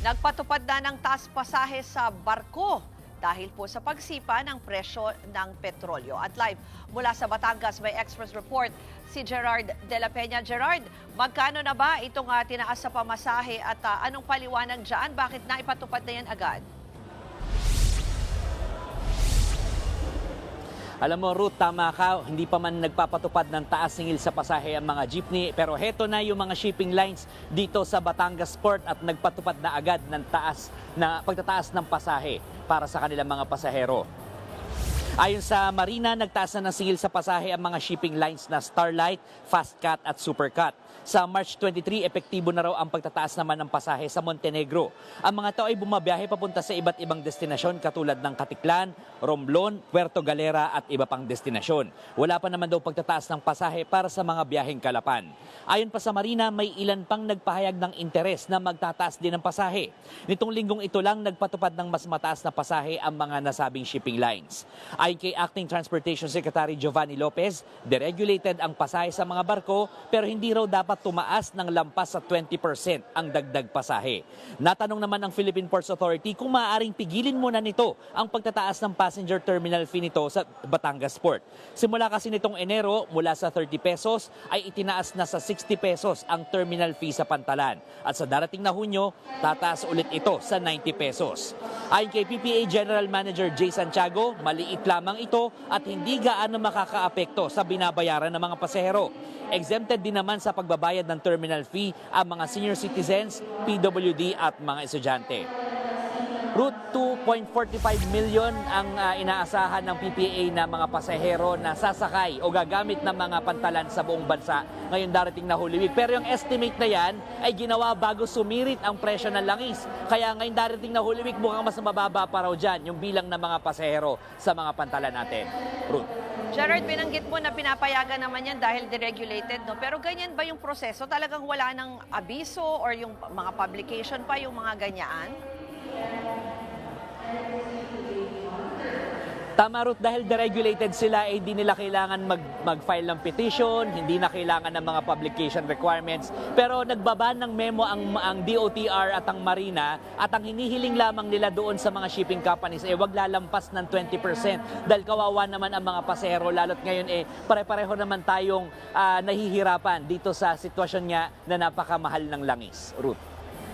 Nagpatupad na ng taas pasahe sa barko dahil po sa pagsipa ng presyo ng petrolyo. At live mula sa Batangas may Express Report si Gerard de la Peña. Gerard, magkano na ba itong tinaas sa pamasahe at anong paliwanag dyan? Bakit na ipatupad na yan agad? Alam mo, Ruth, tama ka. Hindi pa man nagpapatupad ng taas singil sa pasahe ang mga jeepney. Pero heto na yung mga shipping lines dito sa Batangas Port at nagpatupad na agad ng pagtataas ng pasahe para sa kanilang mga pasahero. Ayon sa Marina, nagtaas na ng singil sa pasahe ang mga shipping lines na Starlight, Fastcat at Supercat. Sa March 23, epektibo na raw ang pagtataas naman ng pasahe sa Montenegro. Ang mga tao ay bumabiyahe papunta sa iba't ibang destinasyon katulad ng Katiklan, Romblon, Puerto Galera at iba pang destinasyon. Wala pa naman daw pagtataas ng pasahe para sa mga biyaheng Kalapan. Ayon pa sa Marina, may ilan pang nagpahayag ng interes na magtataas din ng pasahe. Nitong linggong ito lang nagpatupad ng mas mataas na pasahe ang mga nasabing shipping lines. Ayon kay Acting Transportation Secretary Giovanni Lopez, deregulated ang pasahe sa mga barko pero hindi raw dapat tumaas ng lampas sa 20% ang dagdag pasahe. Natanong naman ng Philippine Ports Authority kung maaaring pigilin muna nito ang pagtataas ng passenger terminal fee nito sa Batangas Port. Simula kasi nitong Enero, mula sa 30 pesos ay itinaas na sa 60 pesos ang terminal fee sa Pantalan. At sa darating na Hunyo, tataas ulit ito sa 90 pesos. Ayon kay PPA General Manager Jay Santiago, maliit lamang ito at hindi gaano makakaapekto sa binabayaran ng mga pasahero. Exempted din naman sa pagbabayad ng terminal fee ang mga senior citizens, PWD at mga estudyante. Route 2.45 million ang inaasahan ng PPA na mga pasahero na sasakay o gagamit ng mga pantalan sa buong bansa ngayon darating na Holy Week. Pero yung estimate na yan ay ginawa bago sumirit ang presyo ng langis. Kaya ngayon darating na Holy Week mukhang mas mababa pa raw dyan yung bilang ng mga pasahero sa mga pantalan natin. Ruth. Gerard, binanggit mo na pinapayagan naman yan dahil deregulated, no? Pero ganyan ba yung proseso? Talagang wala ng abiso or yung mga publication pa, yung mga ganyan? Tama, Ruth, dahil deregulated sila, eh, di nila kailangan mag-file ng petition, hindi na kailangan ng mga publication requirements. Pero nagbaba ng memo ang DOTR at ang Marina at ang hinihiling lamang nila doon sa mga shipping companies ay wag lalampas ng 20% dahil kawawa naman ang mga pasahero lalo't ngayon pare-pareho naman tayong nahihirapan dito sa sitwasyon nga na napakamahal ng langis. Ruth.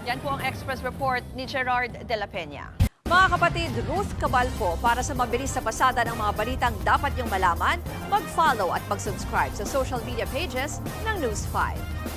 Yan po ang Express Report ni Gerard de la Peña. Mga kapatid, Ruth Cabalco, para sa mabilis na pasada ng mga balitang dapat niyong malaman, mag-follow at mag-subscribe sa social media pages ng News 5.